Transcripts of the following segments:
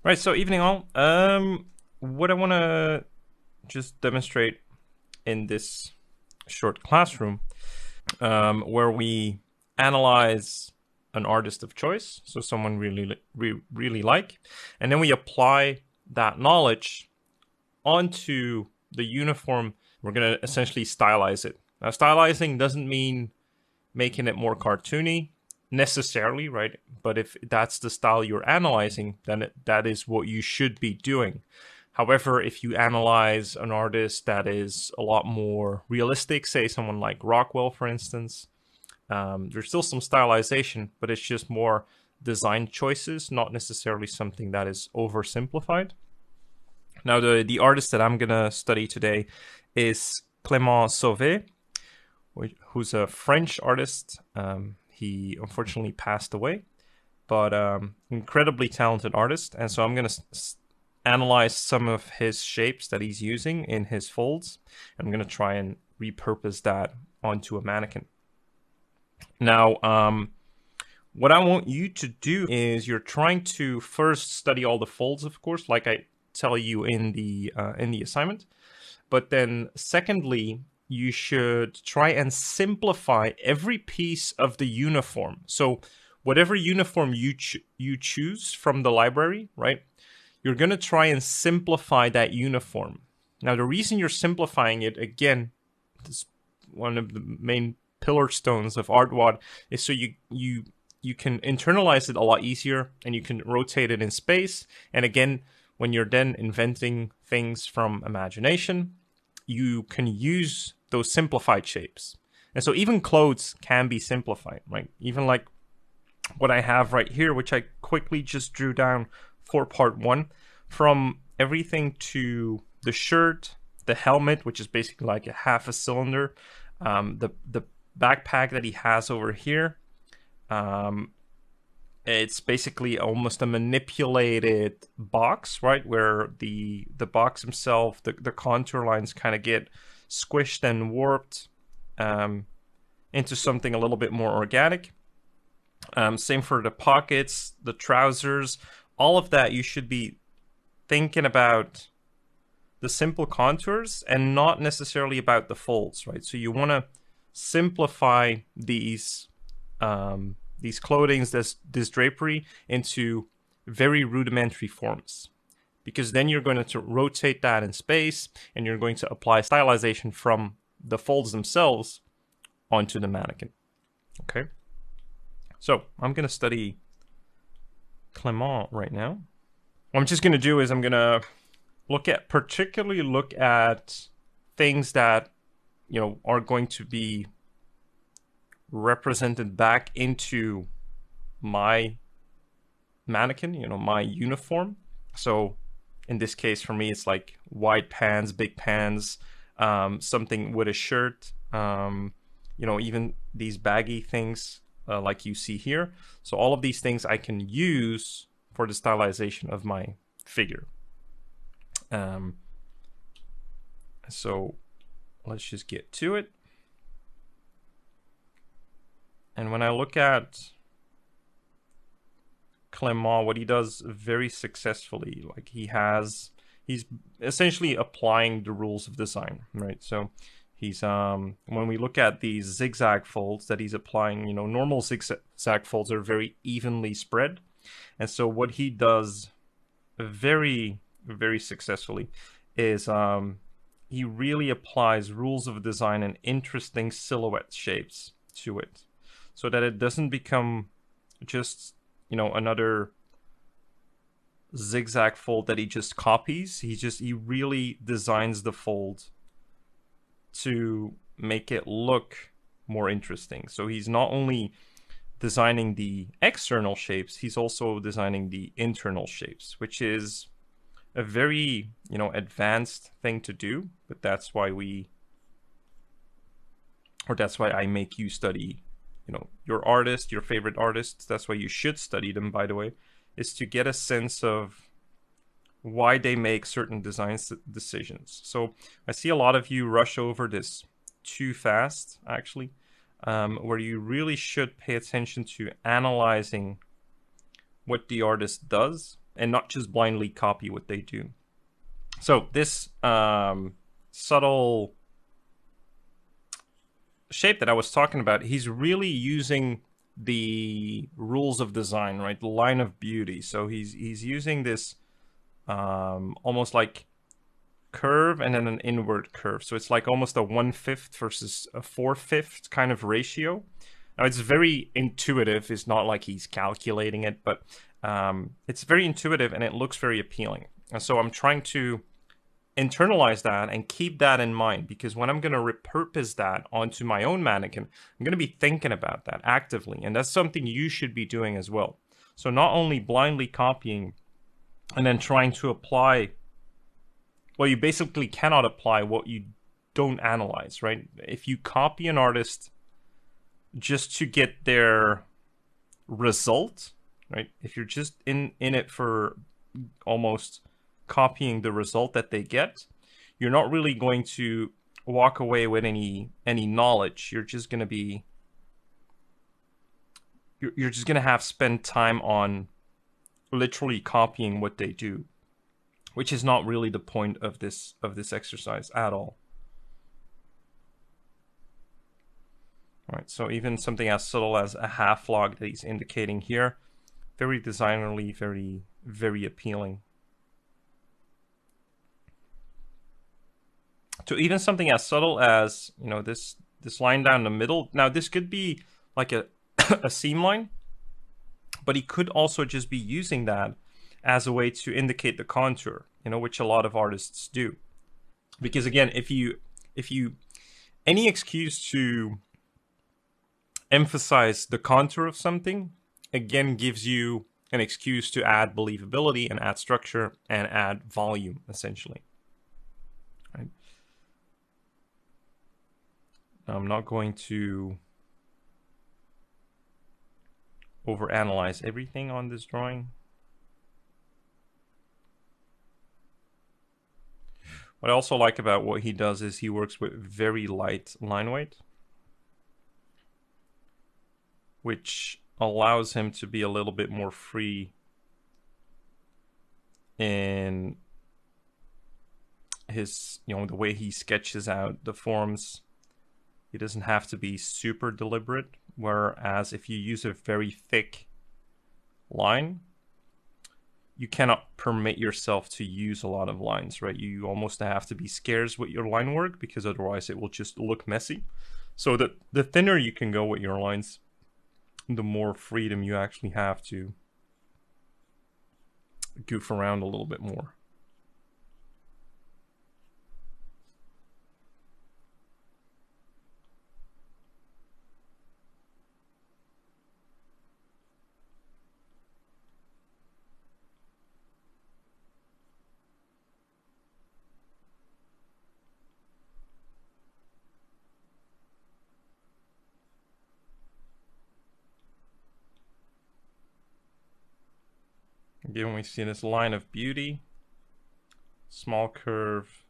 Right, so evening all. What I want to just demonstrate in this short classroom, where we analyze an artist of choice, so someone really like, and then we apply that knowledge onto the uniform. We're going to essentially stylize it. Now, stylizing doesn't mean making it more cartoony necessarily, right? But if that's the style you're analyzing, then that is what you should be doing. However, if you analyze an artist that is a lot more realistic, say someone like Rockwell, for instance, there's still some stylization, but it's just more design choices, not necessarily something that is oversimplified. Now, the artist that I'm going to study today is Clément Sauvé, who's a French artist. He unfortunately passed away, but incredibly talented artist. And so I'm going to analyze some of his shapes that he's using in his folds. I'm going to try and repurpose that onto a mannequin. Now, what I want you to do is you're trying to first study all the folds, of course, like I tell you in the assignment. But then secondly, you should try and simplify every piece of the uniform. So whatever uniform you choose from the library, right, you're going to try and simplify that uniform. Now, the reason you're simplifying it, again, this one of the main pillar stones of ArtWAD, is so you can internalize it a lot easier, and you can rotate it in space. And again, when you're then inventing things from imagination, you can use those simplified shapes. And so even clothes can be simplified, right? Even like what I have right here, which I quickly just drew down for part one, from everything to the shirt, the helmet, which is basically like a half a cylinder, the backpack that he has over here, it's basically almost a manipulated box, right? Where the box himself, the contour lines kind of get squished and warped into something a little bit more organic. Same for the pockets, the trousers, all of that. You should be thinking about the simple contours and not necessarily about the folds, right? So you want to simplify these clothings, this drapery, into very rudimentary forms, because then you're going to rotate that in space, and you're going to apply stylization from the folds themselves onto the mannequin. Okay, so I'm going to study Clément right now. What I'm just going to do is I'm going to particularly look at things that, you know, are going to be represented back into my mannequin, you know, my uniform. So in this case, for me, it's like wide pants, big pants, something with a shirt, you know, even these baggy things like you see here. So all of these things I can use for the stylization of my figure. So let's just get to it. And when I look at Clément, what he does very successfully, like he's essentially applying the rules of design, right? So he's when we look at these zigzag folds that he's applying, you know, normal zigzag folds are very evenly spread. And so what he does very, very successfully is he really applies rules of design and interesting silhouette shapes to it, so that it doesn't become just, you know, another zigzag fold that he just copies. He really designs the fold to make it look more interesting. So he's not only designing the external shapes, he's also designing the internal shapes, which is a very, you know, advanced thing to do. But that's why that's why I make you study, you know, your artist, your favorite artists. That's why you should study them, by the way, is to get a sense of why they make certain design decisions. So I see a lot of you rush over this too fast, actually, where you really should pay attention to analyzing what the artist does and not just blindly copy what they do. So this subtle shape that I was talking about, he's really using the rules of design, right? The line of beauty. So he's using this almost like curve and then an inward curve. So it's like almost a 1/5 versus a 4/5 kind of ratio. Now it's very intuitive. It's not like he's calculating it, but it's very intuitive and it looks very appealing. And so I'm trying to internalize that and keep that in mind, because when I'm going to repurpose that onto my own mannequin, I'm going to be thinking about that actively. And that's something you should be doing as well. So not only blindly copying and then trying to apply, well, you basically cannot apply what you don't analyze, right? If you copy an artist just to get their result, right? If you're just in it for almost copying the result that they get, you're not really going to walk away with any knowledge. You're just going to be, you're just going to have spent time on literally copying what they do, which is not really the point of this exercise at all. All right, so even something as subtle as a half log that he's indicating here, very designerly, very, very appealing. To even something as subtle as, you know, this line down the middle. Now this could be like a a seam line, but he could also just be using that as a way to indicate the contour, you know, which a lot of artists do. Because again, if you any excuse to emphasize the contour of something, again, gives you an excuse to add believability and add structure and add volume, essentially. Right? I'm not going to overanalyze everything on this drawing. What I also like about what he does is he works with very light line weight, which allows him to be a little bit more free in his, you know, the way he sketches out the forms. He doesn't have to be super deliberate, whereas if you use a very thick line, you cannot permit yourself to use a lot of lines, right? You almost have to be scarce with your line work, because otherwise it will just look messy. So the thinner you can go with your lines, the more freedom you actually have to goof around a little bit more. Again, we see this line of beauty, small curve,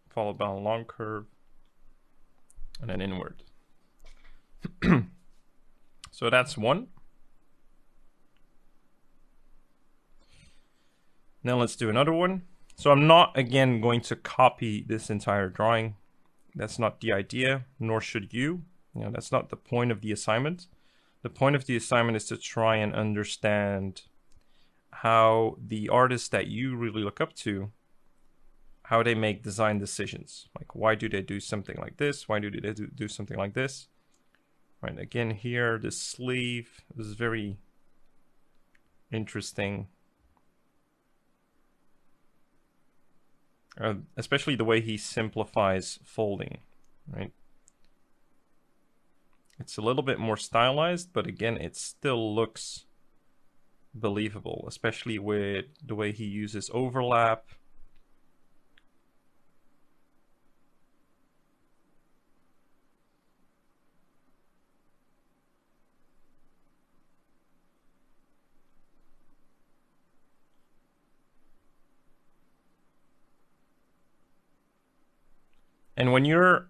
followed by a long curve, and then inward. So that's one. Now let's do another one. So I'm not, again, going to copy this entire drawing. That's not the idea, nor should you. You know, that's not the point of the assignment. The point of the assignment is to try and understand how the artists that you really look up to, how they make design decisions. Like, why do they do something like this? Why do they do something like this? Right, again here, the sleeve, this is very interesting. Especially the way he simplifies folding, right? It's a little bit more stylized, but again, it still looks believable, especially with the way he uses overlap. And when you're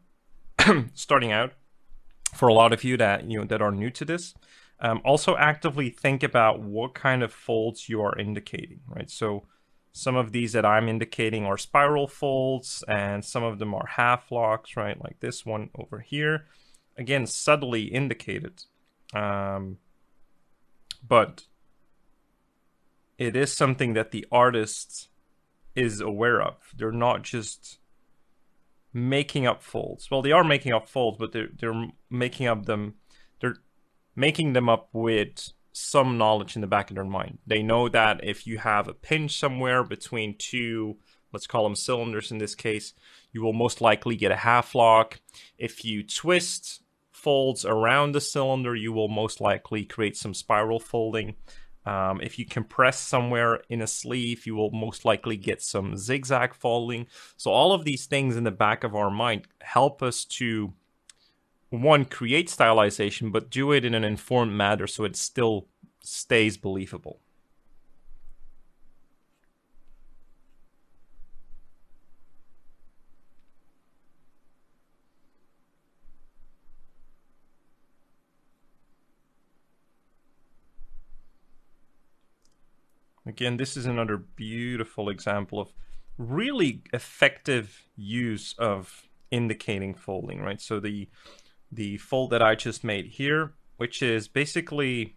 starting out, for a lot of you that that are new to this, Also actively think about what kind of folds you are indicating, right? So some of these that I'm indicating are spiral folds, and some of them are half locks, right? Like this one over here. Again, subtly indicated. But it is something that the artist is aware of. They're not just making up folds. Well, they are making up folds, but they're making up them. They're making them up with some knowledge in the back of their mind. They know that if you have a pinch somewhere between two, let's call them cylinders in this case, you will most likely get a half lock. If you twist folds around the cylinder, you will most likely create some spiral folding. If you compress somewhere in a sleeve, you will most likely get some zigzag folding. So all of these things in the back of our mind help us to, one, create stylization, but do it in an informed manner so it still stays believable. Again, this is another beautiful example of really effective use of indicating folding, right? So the fold that I just made here, which is basically,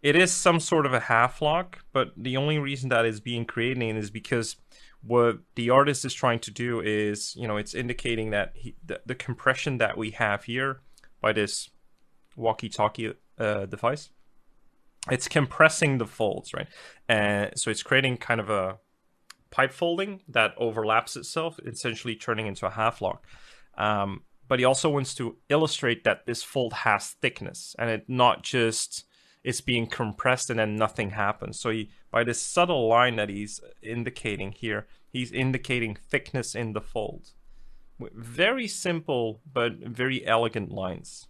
it is some sort of a half lock, but the only reason that is being created is because what the artist is trying to do is, it's indicating that the compression that we have here by this walkie-talkie device, it's compressing the folds, right? And so it's creating kind of a pipe folding that overlaps itself, essentially turning into a half lock. But he also wants to illustrate that this fold has thickness, and it not just it's being compressed and then nothing happens. So by this subtle line that he's indicating here, he's indicating thickness in the fold. Very simple, but very elegant lines.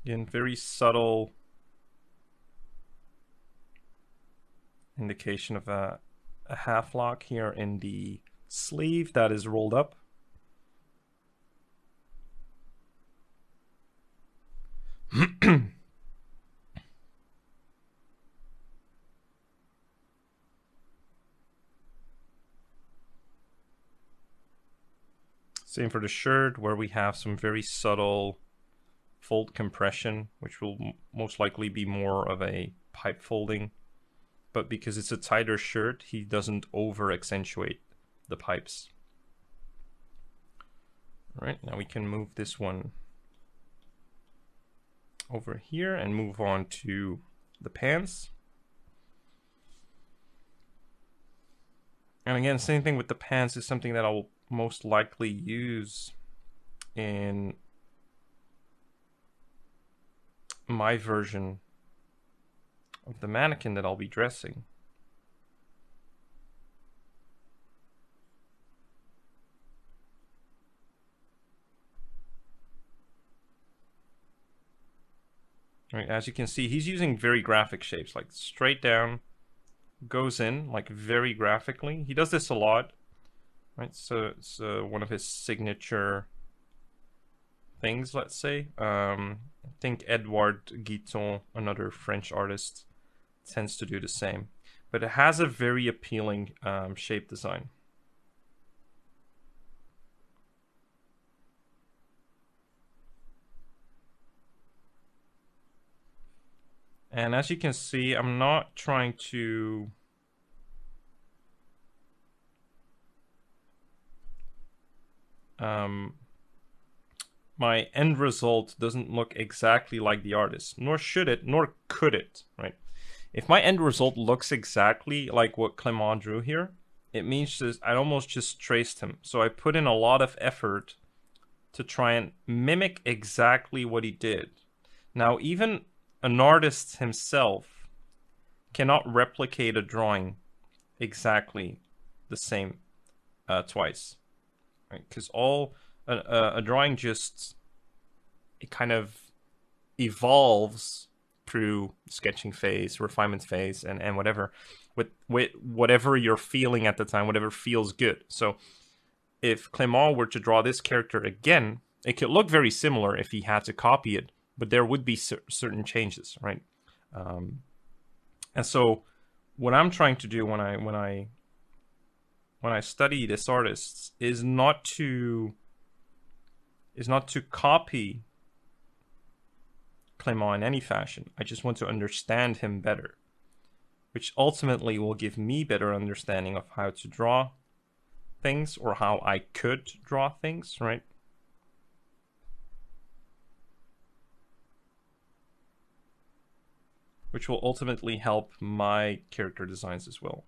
Again, very subtle indication of a half lock here in the sleeve that is rolled up. Same for the shirt, where we have some very subtle fold compression, which will most likely be more of a pipe folding. But because it's a tighter shirt, he doesn't over accentuate the pipes. All right, now we can move this one over here and move on to the pants. And again, same thing with the pants is something that I'll most likely use in my version of the mannequin that I'll be dressing. Right, as you can see, he's using very graphic shapes, like straight down, goes in, like very graphically. He does this a lot, right? So it's one of his signature things, let's say. I think Edouard Guiton, another French artist, tends to do the same. But it has a very appealing shape design. And as you can see, I'm not trying to my end result doesn't look exactly like the artist, nor should it, nor could it, right? If my end result looks exactly like what Clément drew here, it means that I almost just traced him. So I put in a lot of effort to try and mimic exactly what he did. Now, even an artist himself cannot replicate a drawing exactly the same twice, right? Because a drawing just, it kind of evolves through sketching phase, refinement phase, and whatever, with whatever you're feeling at the time, whatever feels good. So if Clément were to draw this character again, it could look very similar if he had to copy it, but there would be certain changes, right? And so what I'm trying to do when I study this artist is not to copy Clément in any fashion. I just want to understand him better, which ultimately will give me better understanding of how to draw things, or how I could draw things, right? Which will ultimately help my character designs as well.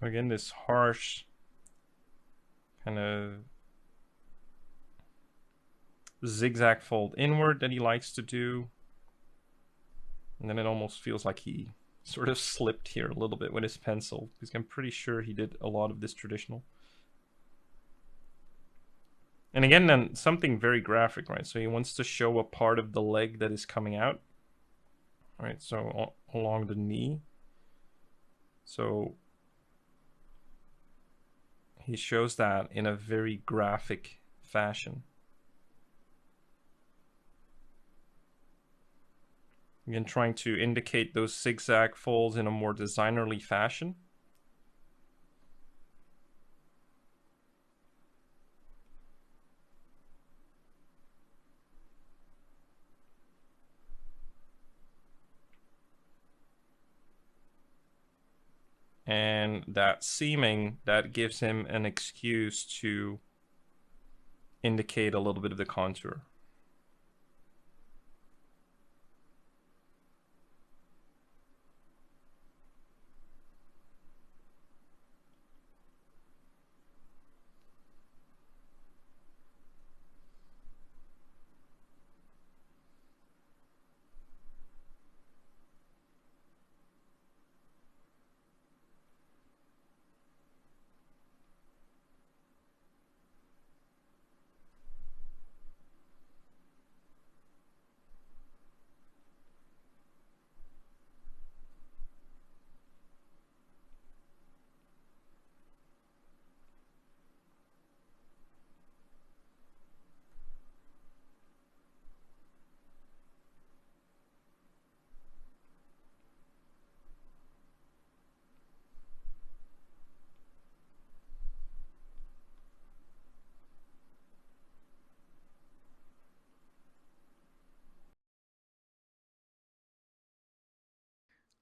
So again, this harsh kind of zigzag fold inward that he likes to do. And then it almost feels like he sort of slipped here a little bit with his pencil, because I'm pretty sure he did a lot of this traditional. And again, then something very graphic, right? So he wants to show a part of the leg that is coming out, right? So along the knee. So he shows that in a very graphic fashion. Again, trying to indicate those zigzag folds in a more designerly fashion. And that seaming, that gives him an excuse to indicate a little bit of the contour.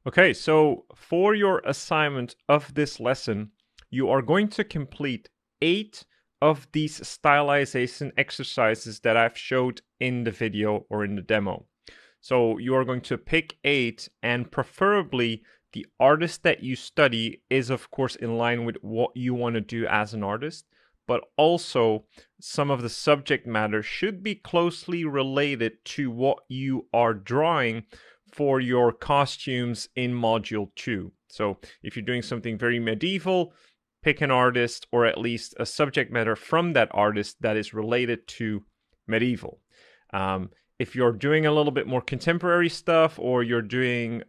Okay, so for your assignment of this lesson, you are going to complete 8 of these stylization exercises that I've showed in the video or in the demo. So you are going to pick 8, and preferably the artist that you study is of course in line with what you want to do as an artist, but also some of the subject matter should be closely related to what you are drawing for your costumes in module 2. So if you're doing something very medieval, pick an artist, or at least a subject matter from that artist that is related to medieval. if you're doing a little bit more contemporary stuff or you're doing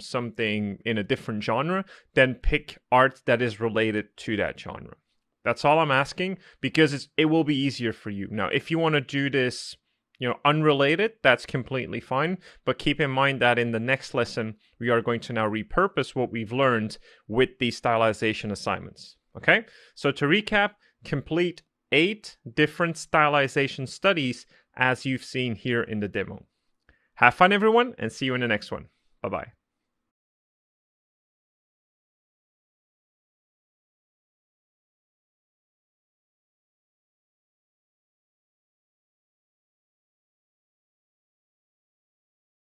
something in a different genre, then pick art that is related to that genre. That's all I'm asking, because it will be easier for you. Now, if you want to do this, unrelated, that's completely fine. But keep in mind that in the next lesson, we are going to now repurpose what we've learned with these stylization assignments. Okay? So to recap, complete 8 different stylization studies as you've seen here in the demo. Have fun, everyone, and see you in the next one. Bye-bye.